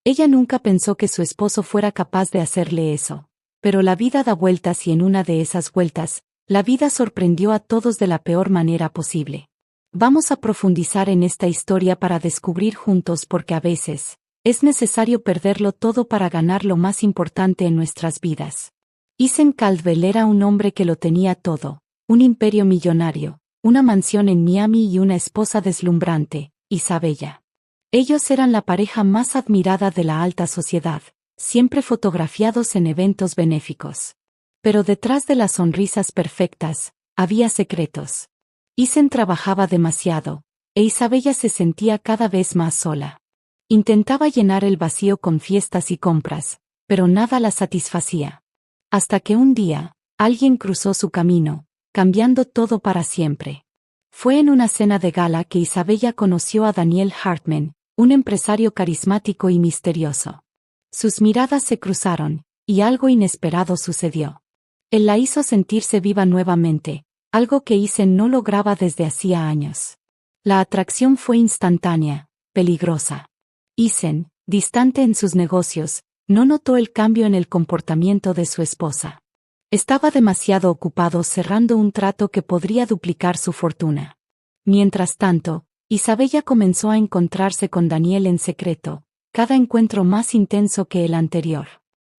Ella nunca pensó que su esposo fuera capaz de hacerle eso. Pero la vida da vueltas y en una de esas vueltas, la vida sorprendió a todos de la peor manera posible. Vamos a profundizar en esta historia para descubrir juntos porque a veces, es necesario perderlo todo para ganar lo más importante en nuestras vidas. Ethan Caldwell era un hombre que lo tenía todo, un imperio millonario, una mansión en Miami y una esposa deslumbrante, Isabella. Ellos eran la pareja más admirada de la alta sociedad, siempre fotografiados en eventos benéficos. Pero detrás de las sonrisas perfectas, había secretos. Ethan trabajaba demasiado, e Isabella se sentía cada vez más sola. Intentaba llenar el vacío con fiestas y compras, pero nada la satisfacía. Hasta que un día, alguien cruzó su camino, cambiando todo para siempre. Fue en una cena de gala que Isabella conoció a Daniel Hartman, un empresario carismático y misterioso. Sus miradas se cruzaron, y algo inesperado sucedió. Él la hizo sentirse viva nuevamente, algo que Ethan no lograba desde hacía años. La atracción fue instantánea, peligrosa. Ethan, distante en sus negocios, no notó el cambio en el comportamiento de su esposa. Estaba demasiado ocupado cerrando un trato que podría duplicar su fortuna. Mientras tanto, Isabella comenzó a encontrarse con Daniel en secreto, cada encuentro más intenso que el anterior.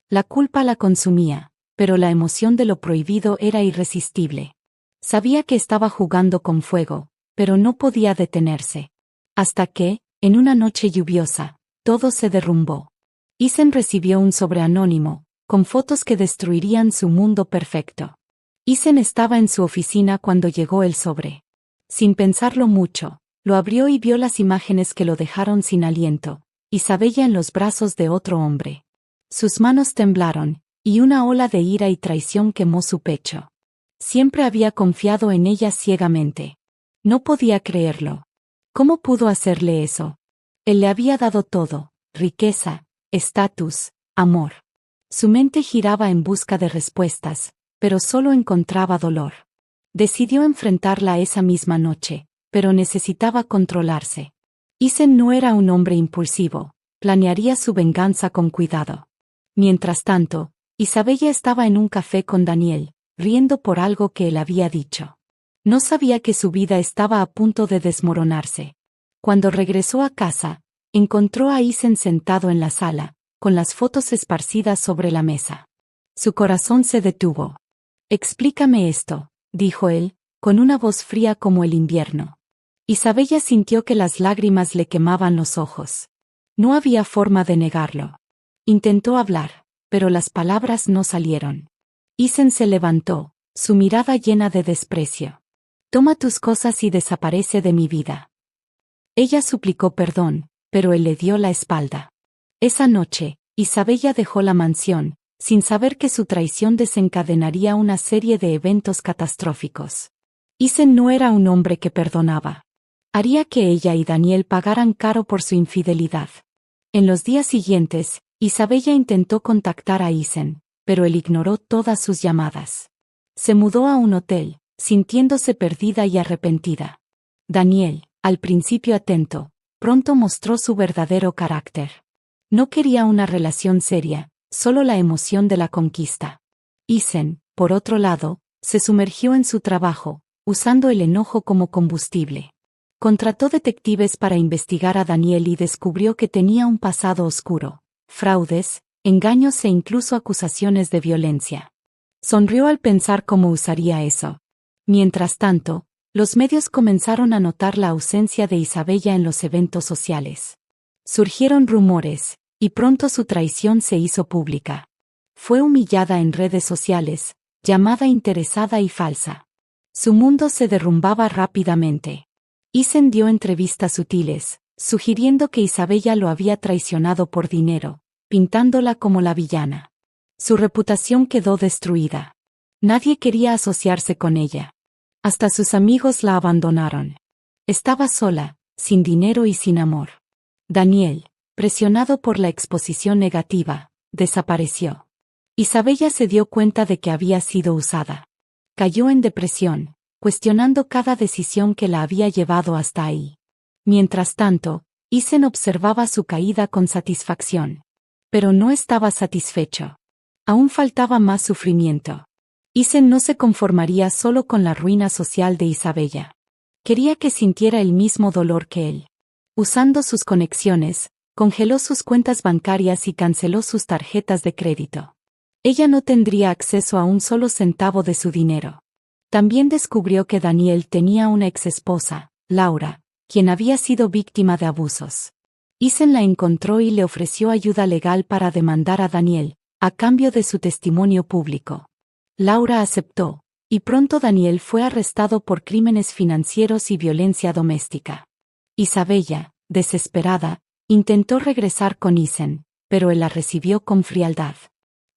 La culpa la consumía, pero la emoción de lo prohibido era irresistible. Sabía que estaba jugando con fuego, pero no podía detenerse. Hasta que, en una noche lluviosa, todo se derrumbó. Ethan recibió un sobre anónimo, con fotos que destruirían su mundo perfecto. Ethan estaba en su oficina cuando llegó el sobre. Sin pensarlo mucho, lo abrió y vio las imágenes que lo dejaron sin aliento, Isabella en los brazos de otro hombre. Sus manos temblaron, y una ola de ira y traición quemó su pecho. Siempre había confiado en ella ciegamente. No podía creerlo. ¿Cómo pudo hacerle eso? Él le había dado todo, riqueza, estatus, amor. Su mente giraba en busca de respuestas, pero solo encontraba dolor. Decidió enfrentarla esa misma noche, pero necesitaba controlarse. Ethan no era un hombre impulsivo, planearía su venganza con cuidado. Mientras tanto, Isabella estaba en un café con Daniel, riendo por algo que él había dicho. No sabía que su vida estaba a punto de desmoronarse. Cuando regresó a casa, encontró a Ethan sentado en la sala, con las fotos esparcidas sobre la mesa. Su corazón se detuvo. «Explícame esto», dijo él, con una voz fría como el invierno. Isabella sintió que las lágrimas le quemaban los ojos. No había forma de negarlo. Intentó hablar, pero las palabras no salieron. Ethan se levantó, su mirada llena de desprecio. «Toma tus cosas y desaparece de mi vida». Ella suplicó perdón, pero él le dio la espalda. Esa noche, Isabella dejó la mansión, sin saber que su traición desencadenaría una serie de eventos catastróficos. Ethan no era un hombre que perdonaba. Haría que ella y Daniel pagaran caro por su infidelidad. En los días siguientes, Isabella intentó contactar a Ethan, pero él ignoró todas sus llamadas. Se mudó a un hotel, sintiéndose perdida y arrepentida. Daniel, al principio atento, pronto mostró su verdadero carácter. No quería una relación seria, solo la emoción de la conquista. Ethan, por otro lado, se sumergió en su trabajo, usando el enojo como combustible. Contrató detectives para investigar a Daniel y descubrió que tenía un pasado oscuro, fraudes, engaños e incluso acusaciones de violencia. Sonrió al pensar cómo usaría eso. Mientras tanto, los medios comenzaron a notar la ausencia de Isabella en los eventos sociales. Surgieron rumores, y pronto su traición se hizo pública. Fue humillada en redes sociales, llamada interesada y falsa. Su mundo se derrumbaba rápidamente. Ethan dio entrevistas sutiles, sugiriendo que Isabella lo había traicionado por dinero, pintándola como la villana. Su reputación quedó destruida. Nadie quería asociarse con ella. Hasta sus amigos la abandonaron. Estaba sola, sin dinero y sin amor. Daniel, presionado por la exposición negativa, desapareció. Isabella se dio cuenta de que había sido usada. Cayó en depresión, cuestionando cada decisión que la había llevado hasta ahí. Mientras tanto, Isen observaba su caída con satisfacción. Pero no estaba satisfecho. Aún faltaba más sufrimiento. Isen no se conformaría solo con la ruina social de Isabella. Quería que sintiera el mismo dolor que él. Usando sus conexiones, congeló sus cuentas bancarias y canceló sus tarjetas de crédito. Ella no tendría acceso a un solo centavo de su dinero. También descubrió que Daniel tenía una exesposa, Laura, quien había sido víctima de abusos. Isen la encontró y le ofreció ayuda legal para demandar a Daniel, a cambio de su testimonio público. Laura aceptó, y pronto Daniel fue arrestado por crímenes financieros y violencia doméstica. Isabella, desesperada, intentó regresar con Isen, pero él la recibió con frialdad.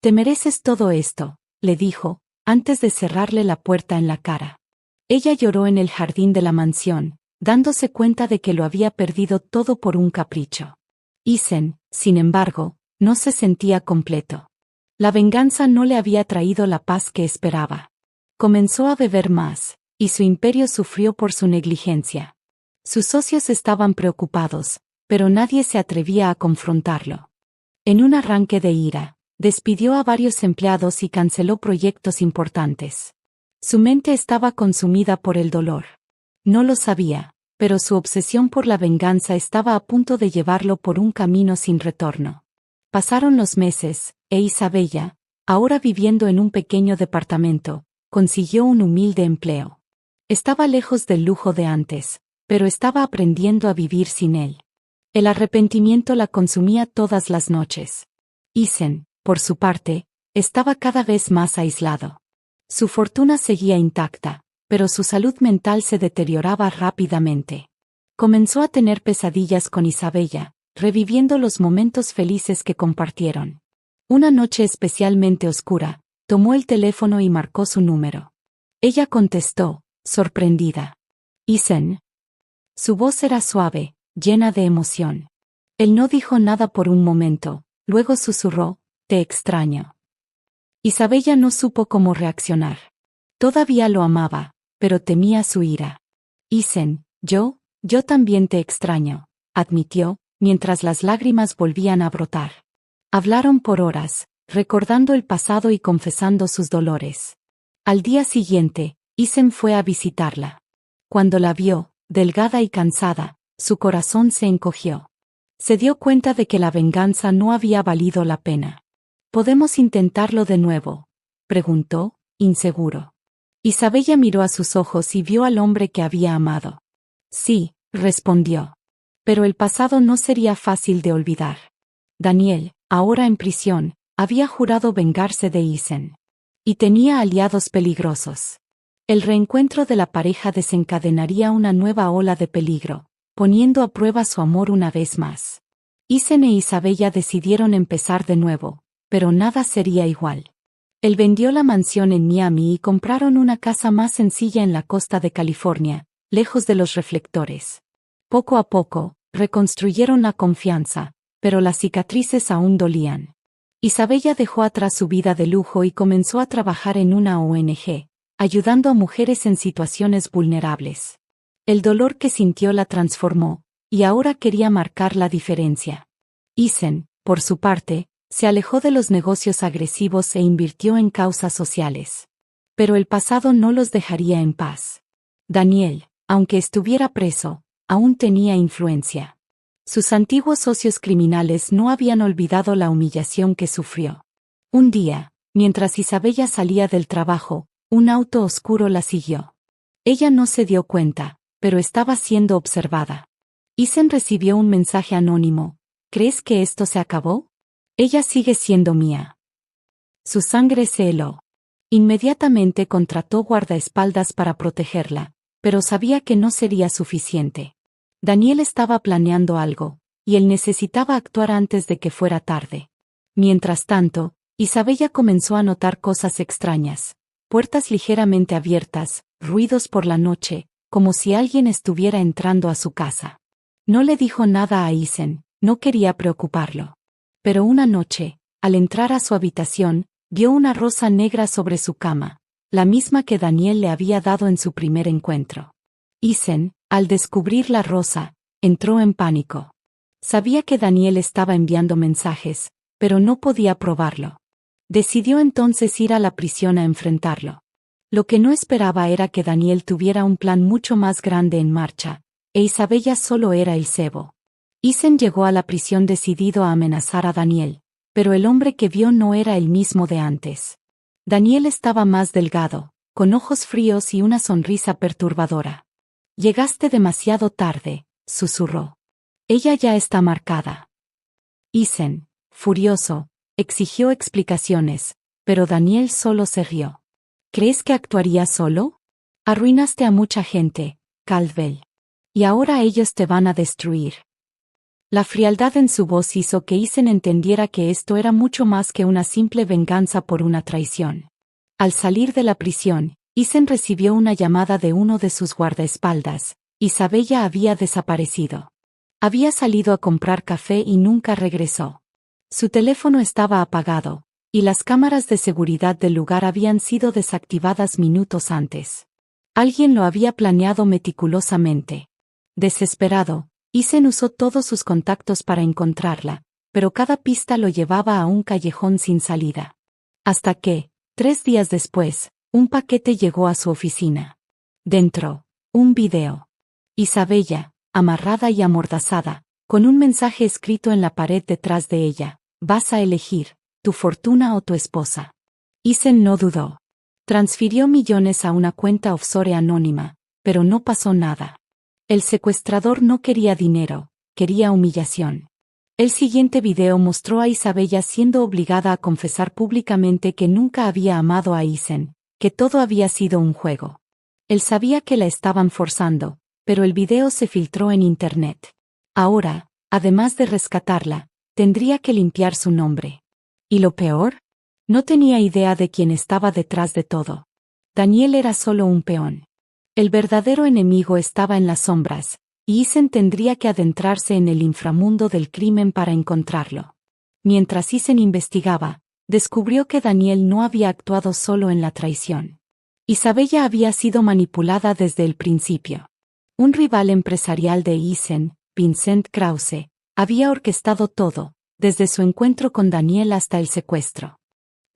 «Te mereces todo esto», le dijo, antes de cerrarle la puerta en la cara. Ella lloró en el jardín de la mansión, dándose cuenta de que lo había perdido todo por un capricho. Isen, sin embargo, no se sentía completo. La venganza no le había traído la paz que esperaba. Comenzó a beber más, y su imperio sufrió por su negligencia. Sus socios estaban preocupados, pero nadie se atrevía a confrontarlo. En un arranque de ira, despidió a varios empleados y canceló proyectos importantes. Su mente estaba consumida por el dolor. No lo sabía, pero su obsesión por la venganza estaba a punto de llevarlo por un camino sin retorno. Pasaron los meses, e Isabella, ahora viviendo en un pequeño departamento, consiguió un humilde empleo. Estaba lejos del lujo de antes, pero estaba aprendiendo a vivir sin él. El arrepentimiento la consumía todas las noches. Isen, por su parte, estaba cada vez más aislado. Su fortuna seguía intacta, pero su salud mental se deterioraba rápidamente. Comenzó a tener pesadillas con Isabella, reviviendo los momentos felices que compartieron. Una noche especialmente oscura, tomó el teléfono y marcó su número. Ella contestó, sorprendida. «Isen». Su voz era suave, llena de emoción. Él no dijo nada por un momento, luego susurró, «Te extraño». Isabella no supo cómo reaccionar. Todavía lo amaba, pero temía su ira. «Isen, yo también te extraño», admitió, mientras las lágrimas volvían a brotar. Hablaron por horas, recordando el pasado y confesando sus dolores. Al día siguiente, Isen fue a visitarla. Cuando la vio, delgada y cansada, su corazón se encogió. Se dio cuenta de que la venganza no había valido la pena. «¿Podemos intentarlo de nuevo?», preguntó, inseguro. Isabella miró a sus ojos y vio al hombre que había amado. «Sí», respondió. Pero el pasado no sería fácil de olvidar. Daniel, ahora en prisión, había jurado vengarse de Isen. Y tenía aliados peligrosos. El reencuentro de la pareja desencadenaría una nueva ola de peligro, poniendo a prueba su amor una vez más. Isen e Isabella decidieron empezar de nuevo, pero nada sería igual. Él vendió la mansión en Miami y compraron una casa más sencilla en la costa de California, lejos de los reflectores. Poco a poco, reconstruyeron la confianza, pero las cicatrices aún dolían. Isabella dejó atrás su vida de lujo y comenzó a trabajar en una ONG, ayudando a mujeres en situaciones vulnerables. El dolor que sintió la transformó, y ahora quería marcar la diferencia. Isen, por su parte, se alejó de los negocios agresivos e invirtió en causas sociales. Pero el pasado no los dejaría en paz. Daniel, aunque estuviera preso, aún tenía influencia. Sus antiguos socios criminales no habían olvidado la humillación que sufrió. Un día, mientras Isabella salía del trabajo, un auto oscuro la siguió. Ella no se dio cuenta, pero estaba siendo observada. Isen recibió un mensaje anónimo. «¿Crees que esto se acabó? Ella sigue siendo mía». Su sangre se heló. Inmediatamente contrató guardaespaldas para protegerla, pero sabía que no sería suficiente. Daniel estaba planeando algo, y él necesitaba actuar antes de que fuera tarde. Mientras tanto, Isabella comenzó a notar cosas extrañas, puertas ligeramente abiertas, ruidos por la noche, como si alguien estuviera entrando a su casa. No le dijo nada a Isen, no quería preocuparlo. Pero una noche, al entrar a su habitación, vio una rosa negra sobre su cama, la misma que Daniel le había dado en su primer encuentro. Isen, al descubrir la rosa, entró en pánico. Sabía que Daniel estaba enviando mensajes, pero no podía probarlo. Decidió entonces ir a la prisión a enfrentarlo. Lo que no esperaba era que Daniel tuviera un plan mucho más grande en marcha, e Isabella solo era el cebo. Isen llegó a la prisión decidido a amenazar a Daniel, pero el hombre que vio no era el mismo de antes. Daniel estaba más delgado, con ojos fríos y una sonrisa perturbadora. «Llegaste demasiado tarde», susurró. «Ella ya está marcada». Isen, furioso, exigió explicaciones, pero Daniel solo se rió. «¿Crees que actuaría solo? Arruinaste a mucha gente, Caldwell. Y ahora ellos te van a destruir». La frialdad en su voz hizo que Isen entendiera que esto era mucho más que una simple venganza por una traición. Al salir de la prisión, Isen recibió una llamada de uno de sus guardaespaldas. Isabella había desaparecido. Había salido a comprar café y nunca regresó. Su teléfono estaba apagado, y las cámaras de seguridad del lugar habían sido desactivadas minutos antes. Alguien lo había planeado meticulosamente. Desesperado, Isen usó todos sus contactos para encontrarla, pero cada pista lo llevaba a un callejón sin salida. Hasta que, 3 días después, un paquete llegó a su oficina. Dentro, un video. Isabella, amarrada y amordazada, con un mensaje escrito en la pared detrás de ella: «Vas a elegir, tu fortuna o tu esposa». Isen no dudó. Transfirió millones a una cuenta offshore anónima, pero no pasó nada. El secuestrador no quería dinero, quería humillación. El siguiente video mostró a Isabella siendo obligada a confesar públicamente que nunca había amado a Isen, que todo había sido un juego. Él sabía que la estaban forzando, pero el video se filtró en internet. Ahora, además de rescatarla, tendría que limpiar su nombre. ¿Y lo peor? No tenía idea de quién estaba detrás de todo. Daniel era solo un peón. El verdadero enemigo estaba en las sombras, y Isen tendría que adentrarse en el inframundo del crimen para encontrarlo. Mientras Isen investigaba, descubrió que Daniel no había actuado solo en la traición. Isabella había sido manipulada desde el principio. Un rival empresarial de Isen, Vincent Krause, había orquestado todo, desde su encuentro con Daniel hasta el secuestro.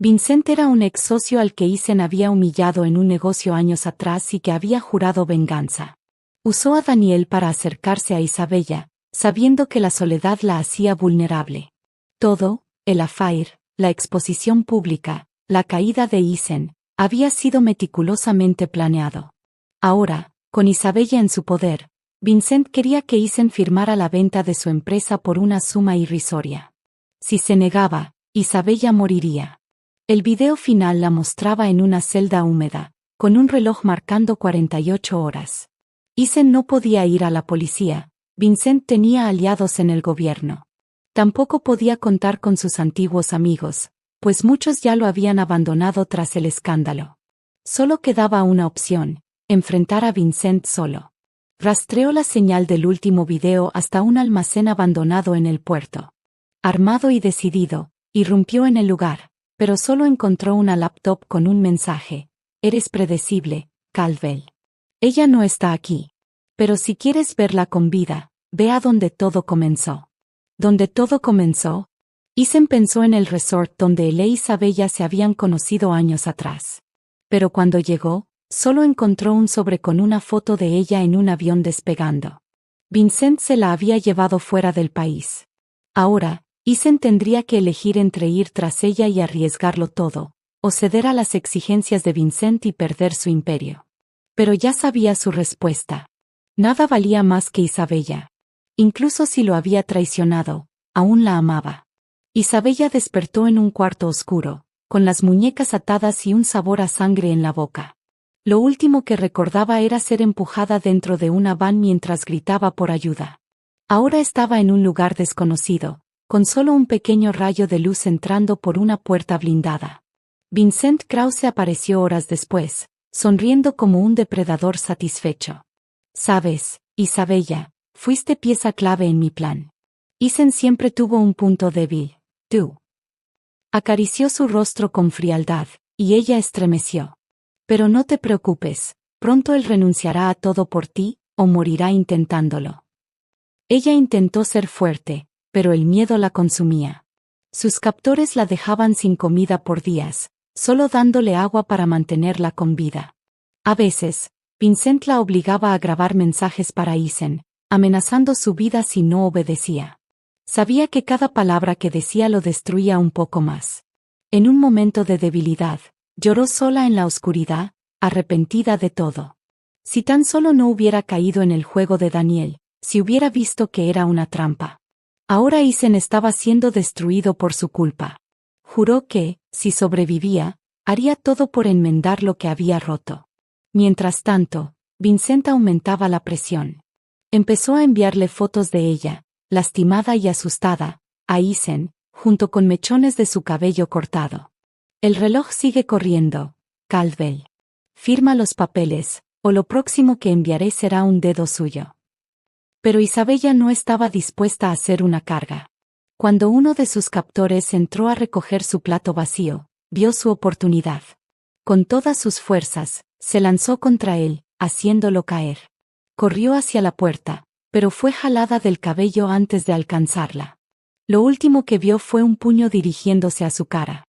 Vincent era un ex socio al que Isen había humillado en un negocio años atrás y que había jurado venganza. Usó a Daniel para acercarse a Isabella, sabiendo que la soledad la hacía vulnerable. Todo, el affair, la exposición pública, la caída de Isen, había sido meticulosamente planeado. Ahora, con Isabella en su poder, Vincent quería que Isen firmara la venta de su empresa por una suma irrisoria. Si se negaba, Isabella moriría. El video final la mostraba en una celda húmeda, con un reloj marcando 48 horas. Isen no podía ir a la policía, Vincent tenía aliados en el gobierno. Tampoco podía contar con sus antiguos amigos, pues muchos ya lo habían abandonado tras el escándalo. Solo quedaba una opción: enfrentar a Vincent solo. Rastreó la señal del último video hasta un almacén abandonado en el puerto. Armado y decidido, irrumpió en el lugar, pero solo encontró una laptop con un mensaje: «Eres predecible, Caldwell. Ella no está aquí. Pero si quieres verla con vida, ve a donde todo comenzó». ¿Dónde todo comenzó? Isen pensó en el resort donde él e Isabella se habían conocido años atrás. Pero cuando llegó, solo encontró un sobre con una foto de ella en un avión despegando. Vincent se la había llevado fuera del país. Ahora, Isen tendría que elegir entre ir tras ella y arriesgarlo todo, o ceder a las exigencias de Vincent y perder su imperio. Pero ya sabía su respuesta. Nada valía más que Isabella. Incluso si lo había traicionado, aún la amaba. Isabella despertó en un cuarto oscuro, con las muñecas atadas y un sabor a sangre en la boca. Lo último que recordaba era ser empujada dentro de una van mientras gritaba por ayuda. Ahora estaba en un lugar desconocido, con solo un pequeño rayo de luz entrando por una puerta blindada. Vincent Krause apareció horas después, sonriendo como un depredador satisfecho. «Sabes, Isabella, fuiste pieza clave en mi plan. Isen siempre tuvo un punto débil, tú». Acarició su rostro con frialdad, y ella estremeció. «Pero no te preocupes, pronto él renunciará a todo por ti, o morirá intentándolo». Ella intentó ser fuerte, pero el miedo la consumía. Sus captores la dejaban sin comida por días, solo dándole agua para mantenerla con vida. A veces, Vincent la obligaba a grabar mensajes para Isen, amenazando su vida si no obedecía. Sabía que cada palabra que decía lo destruía un poco más. En un momento de debilidad, lloró sola en la oscuridad, arrepentida de todo. Si tan solo no hubiera caído en el juego de Daniel, si hubiera visto que era una trampa. Ahora Isen estaba siendo destruido por su culpa. Juró que, si sobrevivía, haría todo por enmendar lo que había roto. Mientras tanto, Vincent aumentaba la presión. Empezó a enviarle fotos de ella, lastimada y asustada, a Isen, junto con mechones de su cabello cortado. El reloj sigue corriendo, Caldwell. Firma los papeles, o lo próximo que enviaré será un dedo suyo. Pero Isabella no estaba dispuesta a hacer una carga. Cuando uno de sus captores entró a recoger su plato vacío, vio su oportunidad. Con todas sus fuerzas, se lanzó contra él, haciéndolo caer. Corrió hacia la puerta, pero fue jalada del cabello antes de alcanzarla. Lo último que vio fue un puño dirigiéndose a su cara.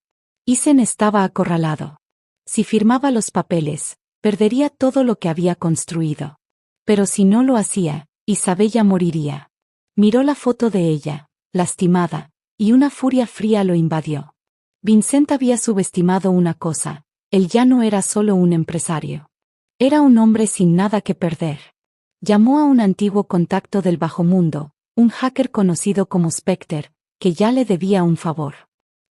Isen estaba acorralado. Si firmaba los papeles, perdería todo lo que había construido. Pero si no lo hacía, Isabella moriría. Miró la foto de ella, lastimada, y una furia fría lo invadió. Vincent había subestimado una cosa: él ya no era solo un empresario. Era un hombre sin nada que perder. Llamó a un antiguo contacto del bajomundo, un hacker conocido como Spectre, que ya le debía un favor.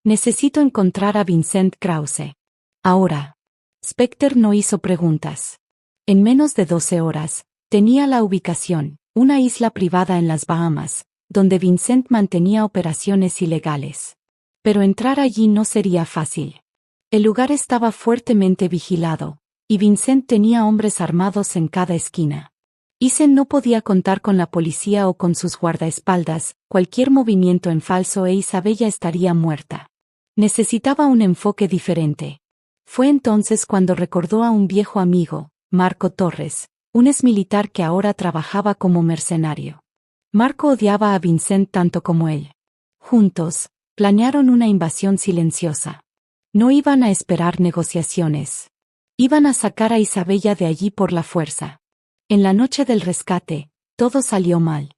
Necesito encontrar a Vincent Krause. Ahora. Spectre no hizo preguntas. En menos de 12 horas, tenía la ubicación, una isla privada en las Bahamas, donde Vincent mantenía operaciones ilegales. Pero entrar allí no sería fácil. El lugar estaba fuertemente vigilado, y Vincent tenía hombres armados en cada esquina. Isen no podía contar con la policía o con sus guardaespaldas, cualquier movimiento en falso e Isabella estaría muerta. Necesitaba un enfoque diferente. Fue entonces cuando recordó a un viejo amigo, Marco Torres, un exmilitar que ahora trabajaba como mercenario. Marco odiaba a Vincent tanto como él. Juntos, planearon una invasión silenciosa. No iban a esperar negociaciones. Iban a sacar a Isabella de allí por la fuerza. En la noche del rescate, todo salió mal.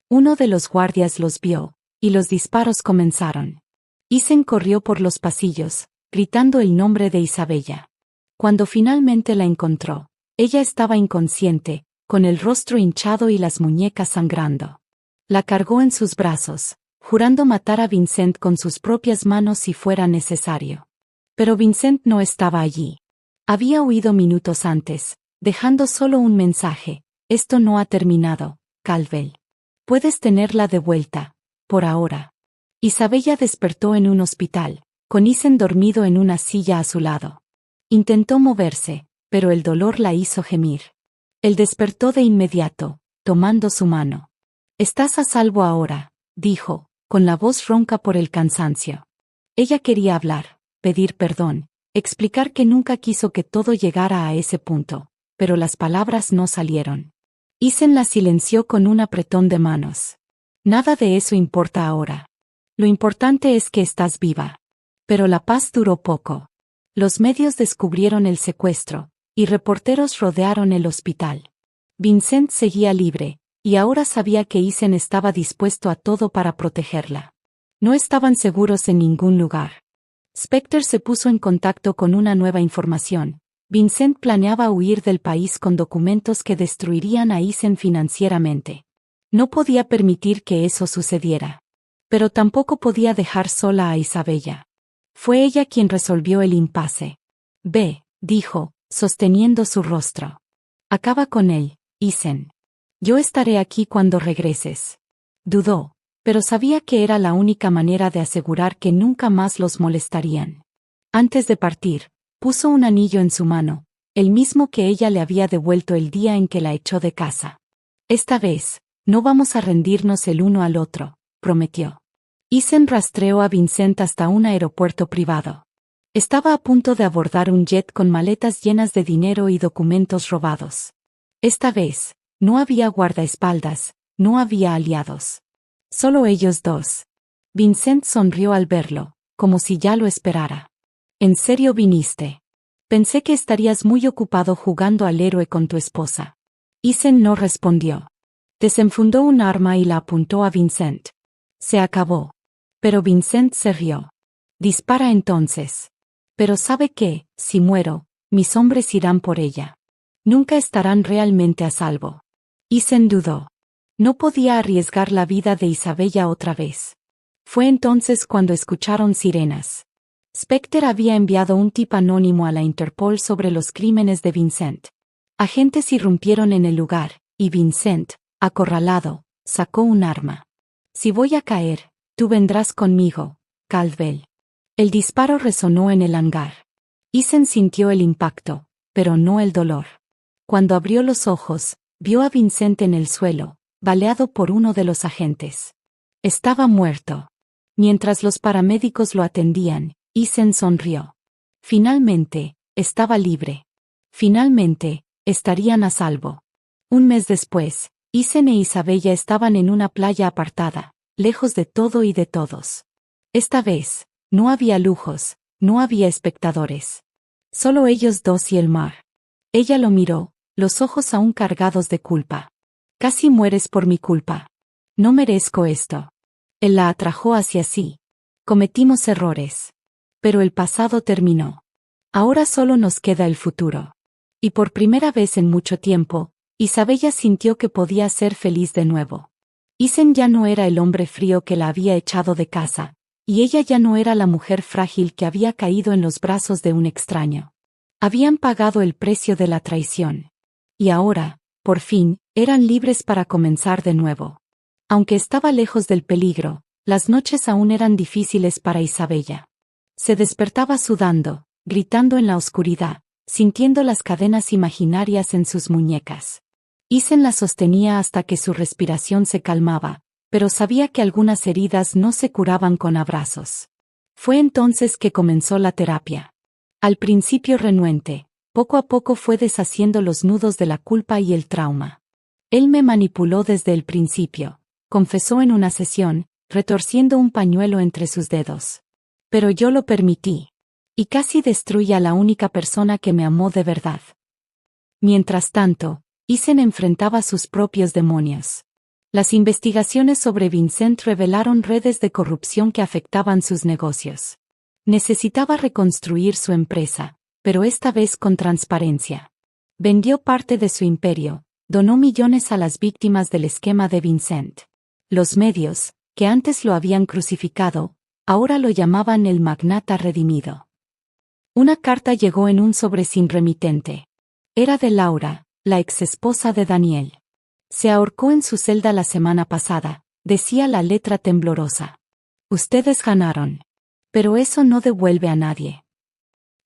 Uno de los guardias los vio, y los disparos comenzaron. Isen corrió por los pasillos, gritando el nombre de Isabella. Cuando finalmente la encontró, ella estaba inconsciente, con el rostro hinchado y las muñecas sangrando. La cargó en sus brazos, jurando matar a Vincent con sus propias manos si fuera necesario. Pero Vincent no estaba allí. Había huido minutos antes, dejando solo un mensaje: esto no ha terminado, Caldwell. Puedes tenerla de vuelta, por ahora. Isabella despertó en un hospital, con Isen dormido en una silla a su lado. Intentó moverse, pero el dolor la hizo gemir. Él despertó de inmediato, tomando su mano. «Estás a salvo ahora», dijo, con la voz ronca por el cansancio. Ella quería hablar, pedir perdón, explicar que nunca quiso que todo llegara a ese punto, pero las palabras no salieron. Isen la silenció con un apretón de manos. «Nada de eso importa ahora. Lo importante es que estás viva». Pero la paz duró poco. Los medios descubrieron el secuestro, y reporteros rodearon el hospital. Vincent seguía libre, y ahora sabía que Isen estaba dispuesto a todo para protegerla. No estaban seguros en ningún lugar. Spectre se puso en contacto con una nueva información. Vincent planeaba huir del país con documentos que destruirían a Isen financieramente. No podía permitir que eso sucediera. Pero tampoco podía dejar sola a Isabella. Fue ella quien resolvió el impasse. «Ve», dijo, sosteniendo su rostro. «Acaba con él, Isen. Yo estaré aquí cuando regreses». Dudó, pero sabía que era la única manera de asegurar que nunca más los molestarían. Antes de partir, puso un anillo en su mano, el mismo que ella le había devuelto el día en que la echó de casa. «Esta vez, no vamos a rendirnos el uno al otro», prometió. Isen rastreó a Vincent hasta un aeropuerto privado. Estaba a punto de abordar un jet con maletas llenas de dinero y documentos robados. Esta vez, no había guardaespaldas, No había aliados. Solo ellos dos. Vincent sonrió al verlo, como si ya lo esperara. ¿En serio viniste? Pensé que estarías muy ocupado jugando al héroe con tu esposa. Isen no respondió. Desenfundó un arma y la apuntó a Vincent. Se acabó. Pero Vincent se rió. Dispara entonces. Pero ¿sabe qué? Si muero, mis hombres irán por ella. Nunca estarán realmente a salvo. Isen dudó. No podía arriesgar la vida de Isabella otra vez. Fue entonces cuando escucharon sirenas. Specter había enviado un tip anónimo a la Interpol sobre los crímenes de Vincent. Agentes irrumpieron en el lugar, y Vincent, acorralado, sacó un arma. Si voy a caer, tú vendrás conmigo, Caldwell. El disparo resonó en el hangar. Isen sintió el impacto, pero no el dolor. Cuando abrió los ojos, vio a Vincent en el suelo, baleado por uno de los agentes. Estaba muerto. Mientras los paramédicos lo atendían, Isen sonrió. Finalmente, estaba libre. Finalmente, estarían a salvo. Un mes después, Isen e Isabella estaban en una playa apartada, lejos de todo y de todos. Esta vez, no había lujos, no había espectadores. Solo ellos dos y el mar. Ella lo miró, los ojos aún cargados de culpa. Casi mueres por mi culpa. No merezco esto. Él la atrajo hacia sí. Cometimos errores. Pero el pasado terminó. Ahora solo nos queda el futuro. Y por primera vez en mucho tiempo, Isabella sintió que podía ser feliz de nuevo. Isen ya no era el hombre frío que la había echado de casa, y ella ya no era la mujer frágil que había caído en los brazos de un extraño. Habían pagado el precio de la traición. Y ahora, por fin, eran libres para comenzar de nuevo. Aunque estaba lejos del peligro, las noches aún eran difíciles para Isabella. Se despertaba sudando, gritando en la oscuridad, sintiendo las cadenas imaginarias en sus muñecas. Isen la sostenía hasta que su respiración se calmaba, pero sabía que algunas heridas no se curaban con abrazos. Fue entonces que comenzó la terapia. Al principio renuente, poco a poco fue deshaciendo los nudos de la culpa y el trauma. Él me manipuló desde el principio, confesó en una sesión, retorciendo un pañuelo entre sus dedos. Pero yo lo permití. Y casi destruí a la única persona que me amó de verdad. Mientras tanto, Isen enfrentaba sus propios demonios. Las investigaciones sobre Vincent revelaron redes de corrupción que afectaban sus negocios. Necesitaba reconstruir su empresa, pero esta vez con transparencia. Vendió parte de su imperio, donó millones a las víctimas del esquema de Vincent. Los medios, que antes lo habían crucificado, ahora lo llamaban el magnate redimido. Una carta llegó en un sobre sin remitente. Era de Laura, la exesposa de Daniel. Se ahorcó en su celda la semana pasada, decía la letra temblorosa. Ustedes ganaron. Pero eso no devuelve a nadie.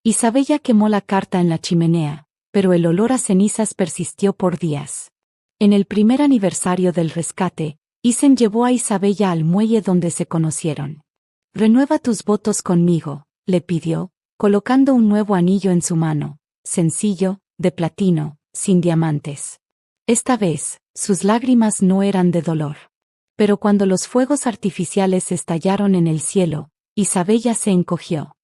Isabella quemó la carta en la chimenea, pero el olor a cenizas persistió por días. En el primer aniversario del rescate, Isen llevó a Isabella al muelle donde se conocieron. Renueva tus votos conmigo, le pidió, colocando un nuevo anillo en su mano, sencillo, de platino, sin diamantes. Esta vez, sus lágrimas no eran de dolor. Pero cuando los fuegos artificiales estallaron en el cielo, Isabella se encogió.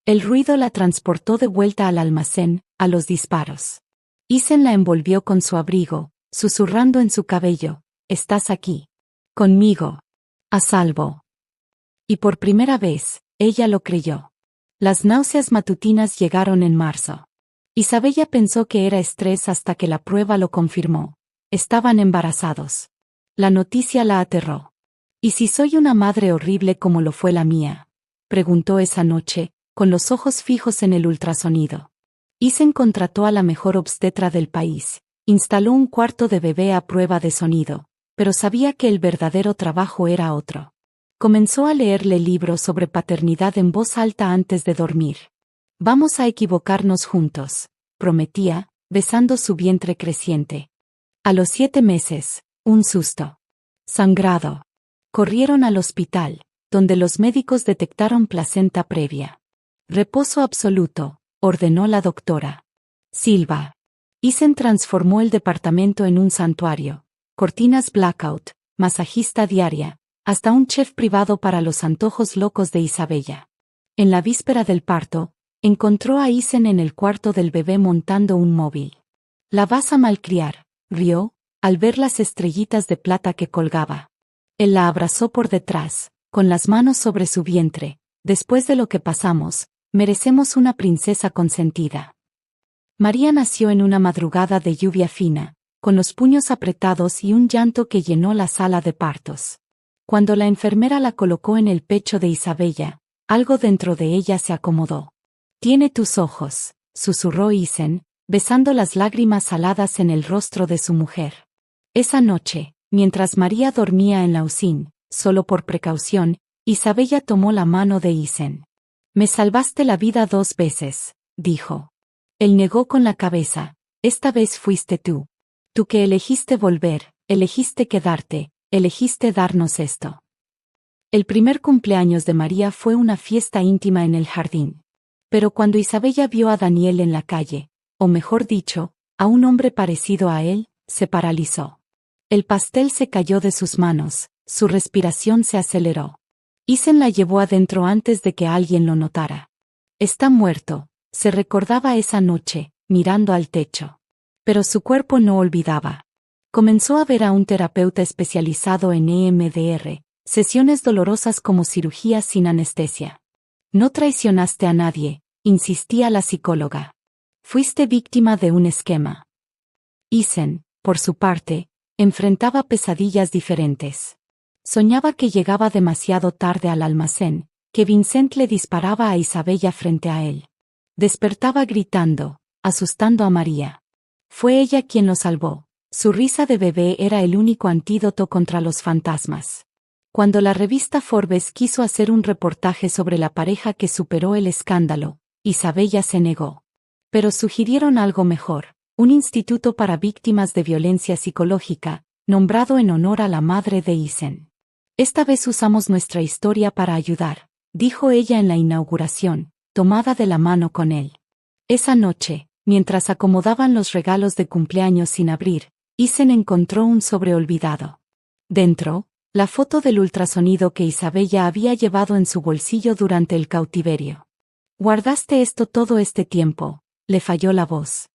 El ruido la transportó de vuelta al almacén, a los disparos. Isen la envolvió con su abrigo, susurrando en su cabello, «Estás aquí. Conmigo. A salvo». Y por primera vez, ella lo creyó. Las náuseas matutinas llegaron en marzo. Isabella pensó que era estrés hasta que la prueba lo confirmó. Estaban embarazados. La noticia la aterró. ¿Y si soy una madre horrible como lo fue la mía?, preguntó esa noche, con los ojos fijos en el ultrasonido. Isen contrató a la mejor obstetra del país, instaló un cuarto de bebé a prueba de sonido, pero sabía que el verdadero trabajo era otro. Comenzó a leerle libros sobre paternidad en voz alta antes de dormir. Vamos a equivocarnos juntos, prometía, besando su vientre creciente. A los 7 meses, un susto. Sangrado. Corrieron al hospital, donde los médicos detectaron placenta previa. Reposo absoluto, ordenó la doctora. Silva. Isen transformó el departamento en un santuario. Cortinas blackout, masajista diaria, hasta un chef privado para los antojos locos de Isabella. En la víspera del parto, encontró a Isen en el cuarto del bebé montando un móvil. «¿La vas a malcriar?», rió, al ver las estrellitas de plata que colgaba. Él la abrazó por detrás, con las manos sobre su vientre. «Después de lo que pasamos, merecemos una princesa consentida». María nació en una madrugada de lluvia fina, con los puños apretados y un llanto que llenó la sala de partos. Cuando la enfermera la colocó en el pecho de Isabella, algo dentro de ella se acomodó. «Tiene tus ojos», susurró Isen, besando las lágrimas saladas en el rostro de su mujer. Esa noche, mientras María dormía en la usín, solo por precaución, Isabella tomó la mano de Isen. «Me salvaste la vida 2 veces», dijo. Él negó con la cabeza. «Esta vez fuiste tú. Tú que elegiste volver, elegiste quedarte, elegiste darnos esto». El primer cumpleaños de María fue una fiesta íntima en el jardín. Pero cuando Isabella vio a Daniel en la calle, o mejor dicho, a un hombre parecido a él, se paralizó. El pastel se cayó de sus manos, su respiración se aceleró. Isen la llevó adentro antes de que alguien lo notara. «Está muerto», se recordaba esa noche, mirando al techo. Pero su cuerpo no olvidaba. Comenzó a ver a un terapeuta especializado en EMDR, sesiones dolorosas como cirugías sin anestesia. «No traicionaste a nadie», insistía la psicóloga. «Fuiste víctima de un esquema». Isen, por su parte, enfrentaba pesadillas diferentes. Soñaba que llegaba demasiado tarde al almacén, que Vincent le disparaba a Isabella frente a él. Despertaba gritando, asustando a María. Fue ella quien lo salvó. Su risa de bebé era el único antídoto contra los fantasmas. Cuando la revista Forbes quiso hacer un reportaje sobre la pareja que superó el escándalo, Isabella se negó. Pero sugirieron algo mejor, un instituto para víctimas de violencia psicológica, nombrado en honor a la madre de Isen. «Esta vez usamos nuestra historia para ayudar», dijo ella en la inauguración, tomada de la mano con él. Esa noche, mientras acomodaban los regalos de cumpleaños sin abrir, Isen encontró un sobre olvidado. Dentro, la foto del ultrasonido que Isabella había llevado en su bolsillo durante el cautiverio. «¿Guardaste esto todo este tiempo?», le falló la voz.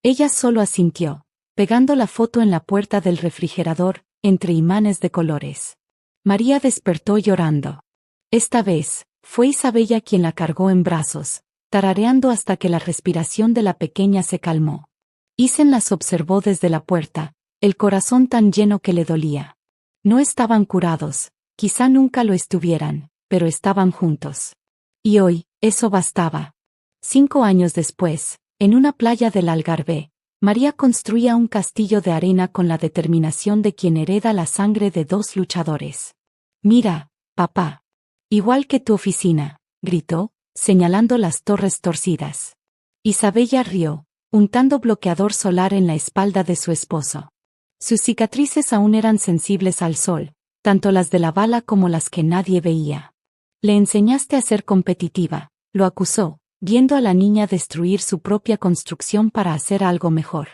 Ella solo asintió, pegando la foto en la puerta del refrigerador, entre imanes de colores. María despertó llorando. Esta vez, fue Isabella quien la cargó en brazos, tarareando hasta que la respiración de la pequeña se calmó. Isen las observó desde la puerta, el corazón tan lleno que le dolía. No estaban curados, quizá nunca lo estuvieran, pero estaban juntos. Y hoy, eso bastaba. 5 años después, en una playa del Algarve, María construía un castillo de arena con la determinación de quien hereda la sangre de 2 luchadores. «Mira, papá. Igual que tu oficina», gritó, señalando las torres torcidas. Isabella rió, untando bloqueador solar en la espalda de su esposo. Sus cicatrices aún eran sensibles al sol, tanto las de la bala como las que nadie veía. «Le enseñaste a ser competitiva», lo acusó, viendo a la niña destruir su propia construcción para hacer algo mejor.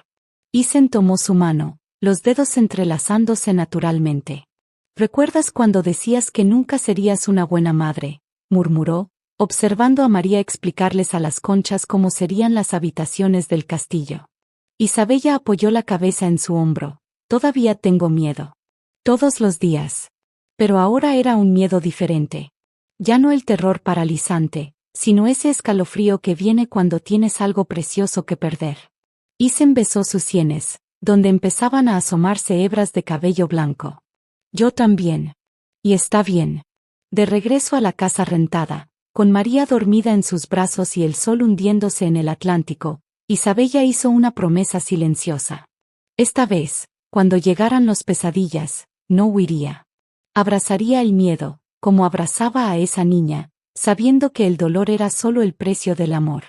Isen tomó su mano, los dedos entrelazándose naturalmente. «¿Recuerdas cuando decías que nunca serías una buena madre?», murmuró, observando a María explicarles a las conchas cómo serían las habitaciones del castillo. Isabella apoyó la cabeza en su hombro. «Todavía tengo miedo. Todos los días». Pero ahora era un miedo diferente. Ya no el terror paralizante, sino ese escalofrío que viene cuando tienes algo precioso que perder. Isen besó sus sienes, donde empezaban a asomarse hebras de cabello blanco. «Yo también. Y está bien». De regreso a la casa rentada, con María dormida en sus brazos y el sol hundiéndose en el Atlántico, Isabella hizo una promesa silenciosa. Esta vez, cuando llegaran los pesadillas, no huiría. Abrazaría el miedo, como abrazaba a esa niña, sabiendo que el dolor era solo el precio del amor.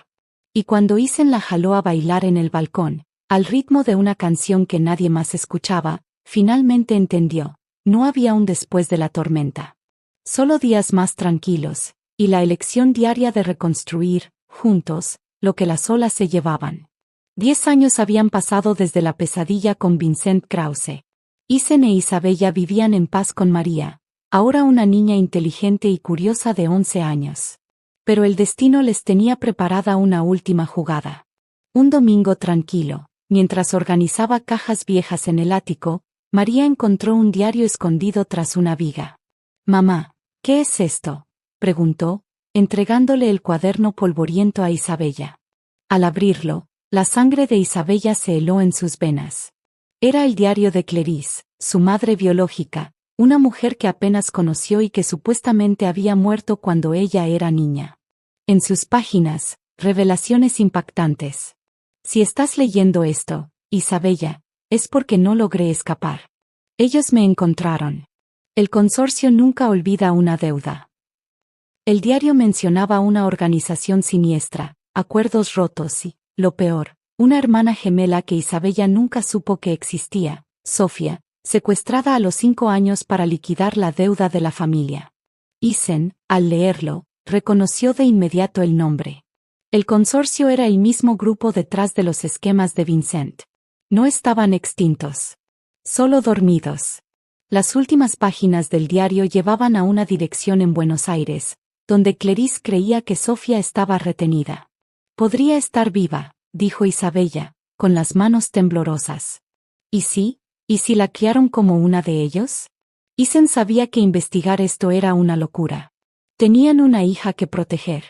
Y cuando Isen la jaló a bailar en el balcón, al ritmo de una canción que nadie más escuchaba, finalmente entendió, no había un después de la tormenta. Solo días más tranquilos, y la elección diaria de reconstruir, juntos, lo que las olas se llevaban. 10 años habían pasado desde la pesadilla con Vincent Krause. Isen e Isabella vivían en paz con María, ahora una niña inteligente y curiosa de 11 años. Pero el destino les tenía preparada una última jugada. Un domingo tranquilo, mientras organizaba cajas viejas en el ático, María encontró un diario escondido tras una viga. «Mamá, ¿qué es esto?», preguntó, entregándole el cuaderno polvoriento a Isabella. Al abrirlo, la sangre de Isabella se heló en sus venas. Era el diario de Clarice, su madre biológica, una mujer que apenas conoció y que supuestamente había muerto cuando ella era niña. En sus páginas, revelaciones impactantes. «Si estás leyendo esto, Isabella, es porque no logré escapar. Ellos me encontraron. El consorcio nunca olvida una deuda». El diario mencionaba una organización siniestra, acuerdos rotos y, lo peor, una hermana gemela que Isabella nunca supo que existía, Sofía, secuestrada a los 5 años para liquidar la deuda de la familia. Isen, al leerlo, reconoció de inmediato el nombre. El consorcio era el mismo grupo detrás de los esquemas de Vincent. No estaban extintos. Solo dormidos. Las últimas páginas del diario llevaban a una dirección en Buenos Aires, donde Clarice creía que Sofía estaba retenida. «Podría estar viva», dijo Isabella, con las manos temblorosas. ¿Y si la criaron como una de ellos? Isen sabía que investigar esto era una locura. Tenían una hija que proteger.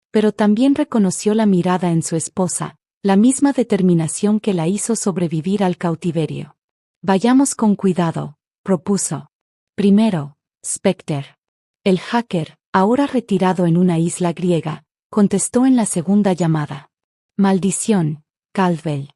Pero también reconoció la mirada en su esposa, la misma determinación que la hizo sobrevivir al cautiverio. «Vayamos con cuidado», propuso. «Primero, Specter». El hacker, ahora retirado en una isla griega, contestó en la segunda llamada. «Maldición, Caldwell.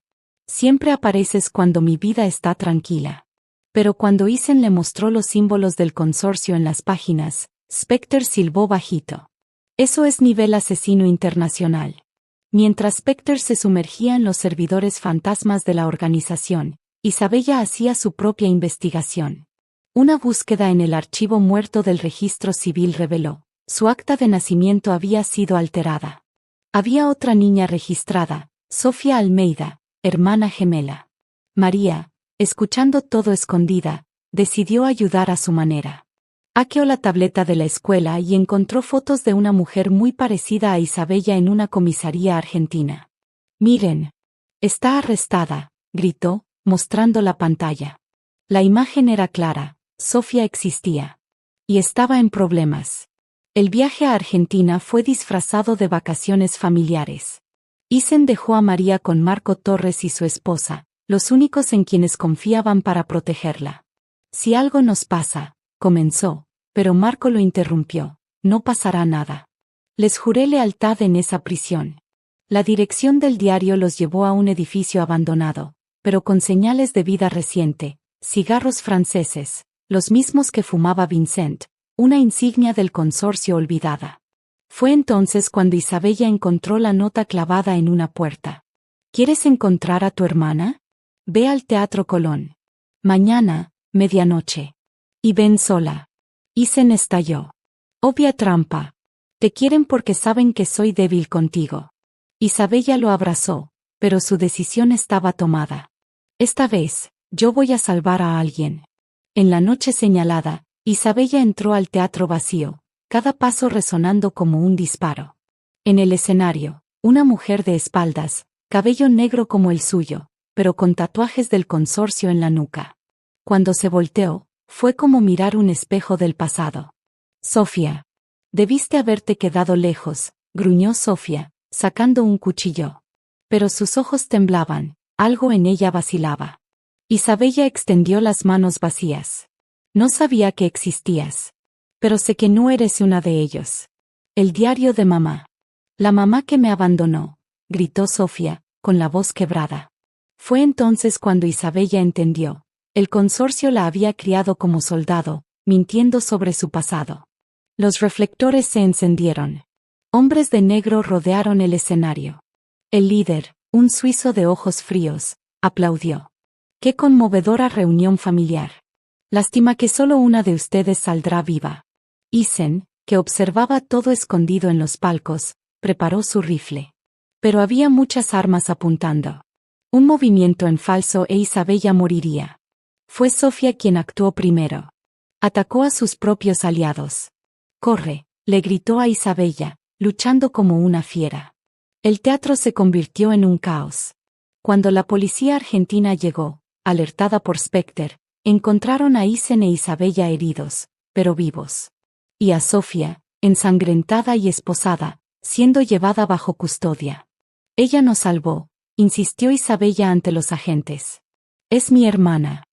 Siempre apareces cuando mi vida está tranquila». Pero cuando Isen le mostró los símbolos del consorcio en las páginas, Specter silbó bajito. «Eso es nivel asesino internacional». Mientras Specter se sumergía en los servidores fantasmas de la organización, Isabella hacía su propia investigación. Una búsqueda en el archivo muerto del registro civil reveló: su acta de nacimiento había sido alterada. Había otra niña registrada, Sofía Almeida, hermana gemela. María, escuchando todo escondida, decidió ayudar a su manera. Hackeó la tableta de la escuela y encontró fotos de una mujer muy parecida a Isabella en una comisaría argentina. «Miren. Está arrestada», gritó, mostrando la pantalla. La imagen era clara, Sofía existía. Y estaba en problemas. El viaje a Argentina fue disfrazado de vacaciones familiares. Isen dejó a María con Marco Torres y su esposa, los únicos en quienes confiaban para protegerla. «Si algo nos pasa», comenzó, pero Marco lo interrumpió: «No pasará nada. Les juré lealtad en esa prisión». La dirección del diario los llevó a un edificio abandonado, pero con señales de vida reciente: cigarros franceses, los mismos que fumaba Vincent, una insignia del consorcio olvidada. Fue entonces cuando Isabella encontró la nota clavada en una puerta. «¿Quieres encontrar a tu hermana? Ve al Teatro Colón. Mañana, medianoche. Y ven sola». Isen estalló. «Obvia trampa. Te quieren porque saben que soy débil contigo». Isabella lo abrazó, pero su decisión estaba tomada. «Esta vez, yo voy a salvar a alguien». En la noche señalada, Isabella entró al teatro vacío, cada paso resonando como un disparo. En el escenario, una mujer de espaldas, cabello negro como el suyo, pero con tatuajes del consorcio en la nuca. Cuando se volteó, fue como mirar un espejo del pasado. «Sofía. Debiste haberte quedado lejos», gruñó Sofía, sacando un cuchillo. Pero sus ojos temblaban, algo en ella vacilaba. Isabella extendió las manos vacías. «No sabía que existías. Pero sé que no eres una de ellos. El diario de mamá. La mamá que me abandonó», gritó Sofía, con la voz quebrada. Fue entonces cuando Isabella entendió. El consorcio la había criado como soldado, mintiendo sobre su pasado. Los reflectores se encendieron. Hombres de negro rodearon el escenario. El líder, un suizo de ojos fríos, aplaudió. «Qué conmovedora reunión familiar. Lástima que solo una de ustedes saldrá viva». Isen, que observaba todo escondido en los palcos, preparó su rifle. Pero había muchas armas apuntando. Un movimiento en falso e Isabella moriría. Fue Sofía quien actuó primero. Atacó a sus propios aliados. «Corre», le gritó a Isabella, luchando como una fiera. El teatro se convirtió en un caos. Cuando la policía argentina llegó, alertada por Specter, encontraron a Isen e Isabella heridos, pero vivos. Y a Sofía, ensangrentada y esposada, siendo llevada bajo custodia. «Ella nos salvó», insistió Isabella ante los agentes. «Es mi hermana».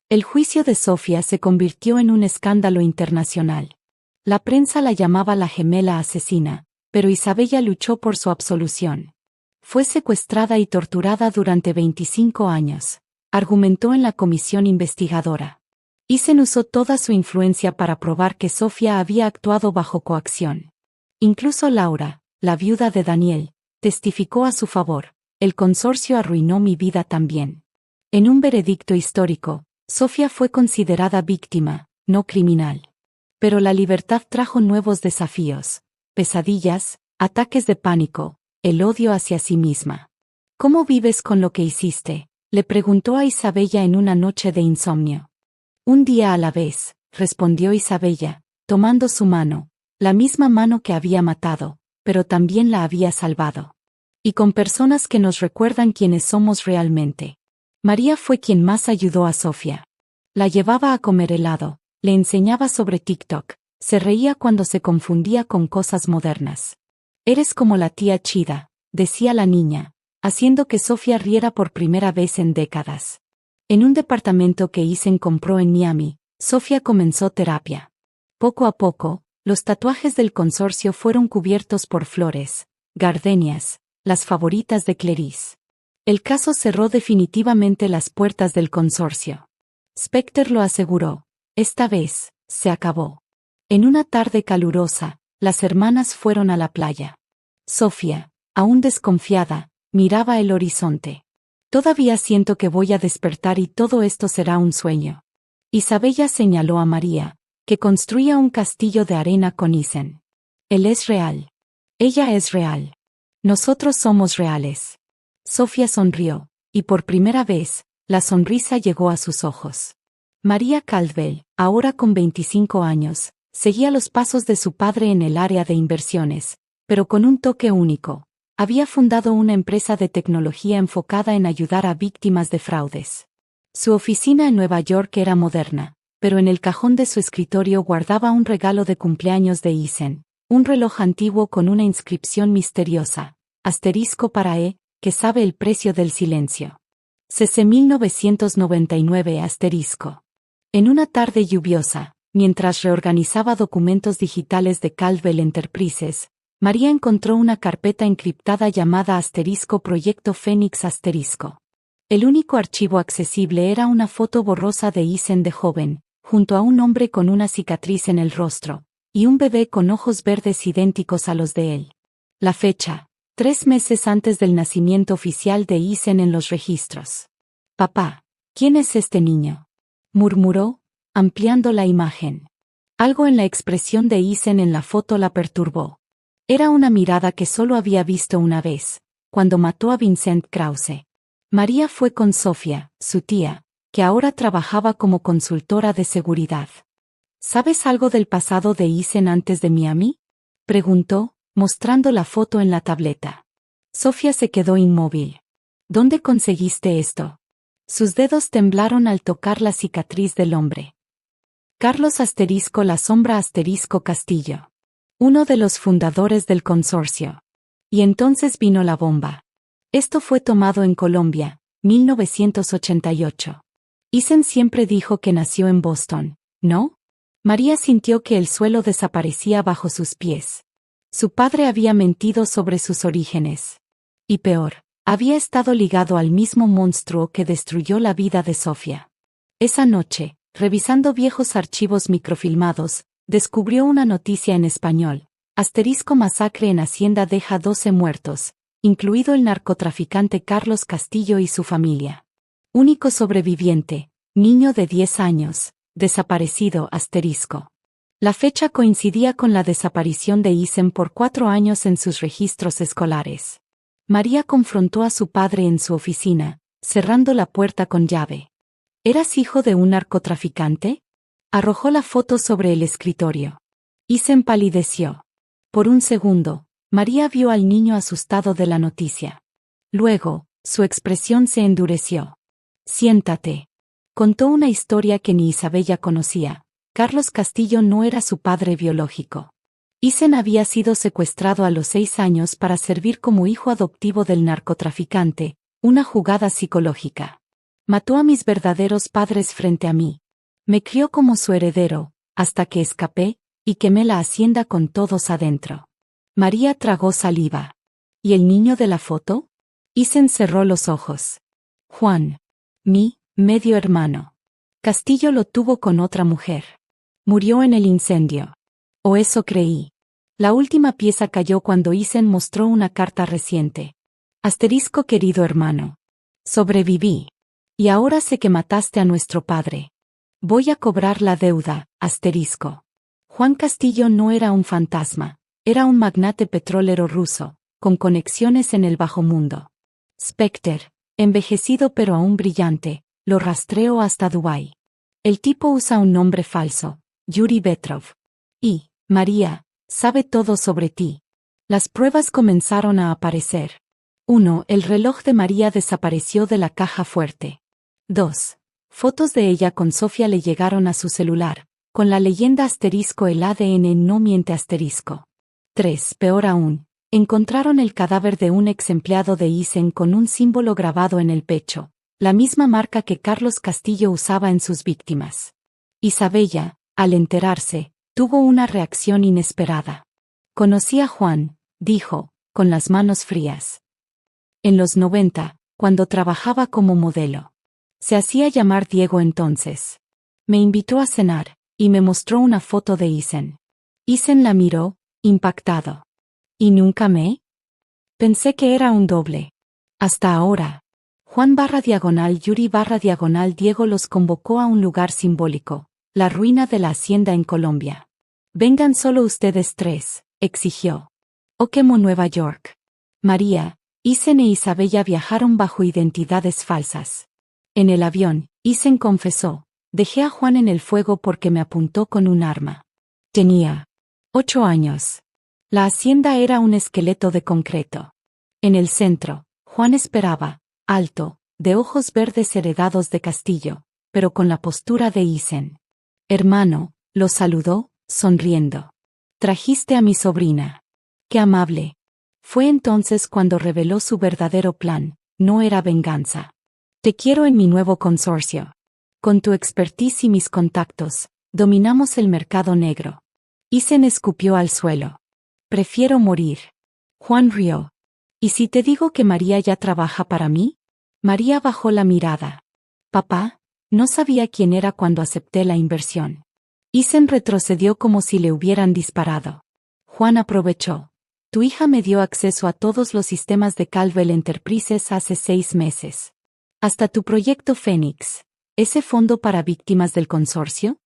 El juicio de Sofía se convirtió en un escándalo internacional. La prensa la llamaba la gemela asesina, pero Isabella luchó por su absolución. Fue secuestrada y torturada durante 25 años, argumentó en la comisión investigadora. Isen usó toda su influencia para probar que Sofía había actuado bajo coacción. Incluso Laura, la viuda de Daniel, testificó a su favor. «El consorcio arruinó mi vida también». En un veredicto histórico, Sofía fue considerada víctima, no criminal. Pero la libertad trajo nuevos desafíos, pesadillas, ataques de pánico, el odio hacia sí misma. «¿Cómo vives con lo que hiciste?», le preguntó a Isabella en una noche de insomnio. «Un día a la vez», respondió Isabella, tomando su mano, la misma mano que había matado, pero también la había salvado. «Y con personas que nos recuerdan quiénes somos realmente». María fue quien más ayudó a Sofía. La llevaba a comer helado, le enseñaba sobre TikTok, se reía cuando se confundía con cosas modernas. «Eres como la tía Chida», decía la niña, haciendo que Sofía riera por primera vez en décadas. En un departamento que Isen compró en Miami, Sofía comenzó terapia. Poco a poco, los tatuajes del consorcio fueron cubiertos por flores, gardenias, las favoritas de Clarice. El caso cerró definitivamente las puertas del consorcio. Specter lo aseguró. Esta vez, se acabó. En una tarde calurosa, las hermanas fueron a la playa. Sofía, aún desconfiada, miraba el horizonte. «Todavía siento que voy a despertar y todo esto será un sueño». Isabella señaló a María, que construía un castillo de arena con Isen. «Él es real. Ella es real. Nosotros somos reales». Sofía sonrió, y por primera vez, la sonrisa llegó a sus ojos. María Caldwell, ahora con 25 años, seguía los pasos de su padre en el área de inversiones, pero con un toque único. Había fundado una empresa de tecnología enfocada en ayudar a víctimas de fraudes. Su oficina en Nueva York era moderna, pero en el cajón de su escritorio guardaba un regalo de cumpleaños de Isen, un reloj antiguo con una inscripción misteriosa, asterisco para que sabe el precio del silencio. CC 1999 asterisco. En una tarde lluviosa, mientras reorganizaba documentos digitales de Caldwell Enterprises, María encontró una carpeta encriptada llamada asterisco Proyecto Fénix asterisco. El único archivo accesible era una foto borrosa de Isen de joven, junto a un hombre con una cicatriz en el rostro, y un bebé con ojos verdes idénticos a los de él. La fecha: 3 meses antes del nacimiento oficial de Isen en los registros. «Papá, ¿quién es este niño?», murmuró, ampliando la imagen. Algo en la expresión de Isen en la foto la perturbó. Era una mirada que solo había visto una vez, cuando mató a Vincent Krause. María fue con Sofía, su tía, que ahora trabajaba como consultora de seguridad. «¿Sabes algo del pasado de Isen antes de Miami?», preguntó, mostrando la foto en la tableta. Sofía se quedó inmóvil. «¿Dónde conseguiste esto?». Sus dedos temblaron al tocar la cicatriz del hombre. «Carlos asterisco La Sombra asterisco Castillo. Uno de los fundadores del consorcio». Y entonces vino la bomba. Esto fue tomado en Colombia, 1988. Isen siempre dijo que nació en Boston, ¿no? María sintió que el suelo desaparecía bajo sus pies. Su padre había mentido sobre sus orígenes. Y peor, había estado ligado al mismo monstruo que destruyó la vida de Sofía. Esa noche, revisando viejos archivos microfilmados, descubrió una noticia en español. Asterisco masacre en Hacienda deja 12 muertos, incluido el narcotraficante Carlos Castillo y su familia. Único sobreviviente, niño de 10 años, desaparecido asterisco. La fecha coincidía con la desaparición de Isen por 4 años en sus registros escolares. María confrontó a su padre en su oficina, cerrando la puerta con llave. ¿Eras hijo de un narcotraficante? Arrojó la foto sobre el escritorio. Isen palideció. Por un segundo, María vio al niño asustado de la noticia. Luego, su expresión se endureció. Siéntate. Contó una historia que ni Isabella conocía. Carlos Castillo no era su padre biológico. Isen había sido secuestrado a los 6 años para servir como hijo adoptivo del narcotraficante, una jugada psicológica. Mató a mis verdaderos padres frente a mí. Me crió como su heredero, hasta que escapé, y quemé la hacienda con todos adentro. María tragó saliva. ¿Y el niño de la foto? Isen cerró los ojos. Juan. Mi medio hermano. Castillo lo tuvo con otra mujer. Murió en el incendio. O eso creí. La última pieza cayó cuando Isen mostró una carta reciente. Asterisco querido hermano. Sobreviví. Y ahora sé que mataste a nuestro padre. Voy a cobrar la deuda, asterisco. Juan Castillo no era un fantasma, era un magnate petrolero ruso, con conexiones en el bajo mundo. Specter, envejecido pero aún brillante, lo rastreó hasta Dubái. El tipo usa un nombre falso, Yuri Petrov. Y, María, sabe todo sobre ti. Las pruebas comenzaron a aparecer. 1. El reloj de María desapareció de la caja fuerte. 2. Fotos de ella con Sofía le llegaron a su celular, con la leyenda asterisco el ADN no miente asterisco. 3. Peor aún, encontraron el cadáver de un ex empleado de Isen con un símbolo grabado en el pecho, la misma marca que Carlos Castillo usaba en sus víctimas. Isabella, al enterarse, tuvo una reacción inesperada. Conocí a Juan, dijo, con las manos frías. En los 90, cuando trabajaba como modelo. Se hacía llamar Diego entonces. Me invitó a cenar, y me mostró una foto de Isen. Isen la miró, impactado. ¿Y nunca me? Pensé que era un doble. Hasta ahora. Juan /Yuri /Diego los convocó a un lugar simbólico, la ruina de la hacienda en Colombia. Vengan solo ustedes 3, exigió. Okemo Nueva York. María, Isen e Isabella viajaron bajo identidades falsas. En el avión, Isen confesó, dejé a Juan en el fuego porque me apuntó con un arma. Tenía 8 años. La hacienda era un esqueleto de concreto. En el centro, Juan esperaba, alto, de ojos verdes heredados de Castillo, pero con la postura de Isen. Hermano, lo saludó, sonriendo. Trajiste a mi sobrina. Qué amable. Fue entonces cuando reveló su verdadero plan, no era venganza. Te quiero en mi nuevo consorcio. Con tu expertise y mis contactos, dominamos el mercado negro. Isen escupió al suelo. Prefiero morir. Juan rió. ¿Y si te digo que María ya trabaja para mí? María bajó la mirada. Papá, no sabía quién era cuando acepté la inversión. Isen retrocedió como si le hubieran disparado. Juan aprovechó. Tu hija me dio acceso a todos los sistemas de Calvel Enterprises hace 6 meses. Hasta tu proyecto Fénix. ¿Ese fondo para víctimas del consorcio?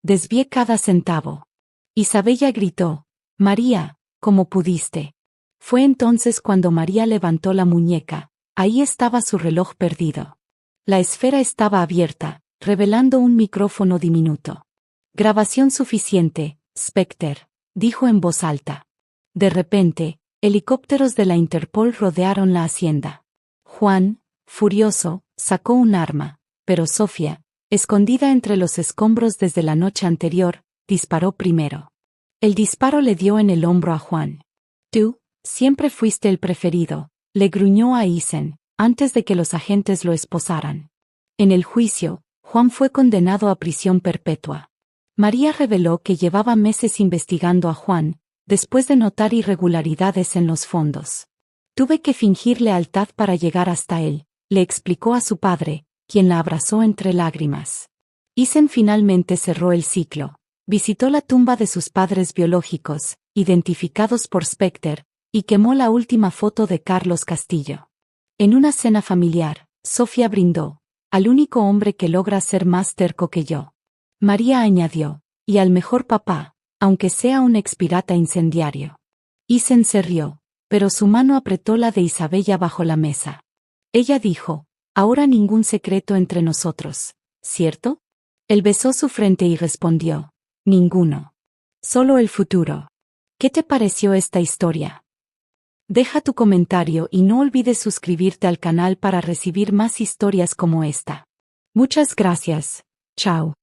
Desvié cada centavo. Isabella gritó. María, ¿cómo pudiste? Fue entonces cuando María levantó la muñeca. Ahí estaba su reloj perdido. La esfera estaba abierta, revelando un micrófono diminuto. Grabación suficiente, Specter, dijo en voz alta. De repente, helicópteros de la Interpol rodearon la hacienda. Juan, furioso, sacó un arma, pero Sofía, escondida entre los escombros desde la noche anterior, disparó primero. El disparo le dio en el hombro a Juan. Tú, siempre fuiste el preferido, le gruñó a Isen, antes de que los agentes lo esposaran. En el juicio, Juan fue condenado a prisión perpetua. María reveló que llevaba meses investigando a Juan, después de notar irregularidades en los fondos. Tuve que fingir lealtad para llegar hasta él, le explicó a su padre, quien la abrazó entre lágrimas. Isen finalmente cerró el ciclo. Visitó la tumba de sus padres biológicos, identificados por Specter, y quemó la última foto de Carlos Castillo. En una cena familiar, Sofía brindó, al único hombre que logra ser más terco que yo. María añadió, y al mejor papá, aunque sea un expirata incendiario. Isen se rió, pero su mano apretó la de Isabella bajo la mesa. Ella dijo, ahora ningún secreto entre nosotros. ¿cierto? Él besó su frente y respondió, ninguno. Solo el futuro. ¿Qué te pareció esta historia? Deja tu comentario y no olvides suscribirte al canal para recibir más historias como esta. Muchas gracias. Chao.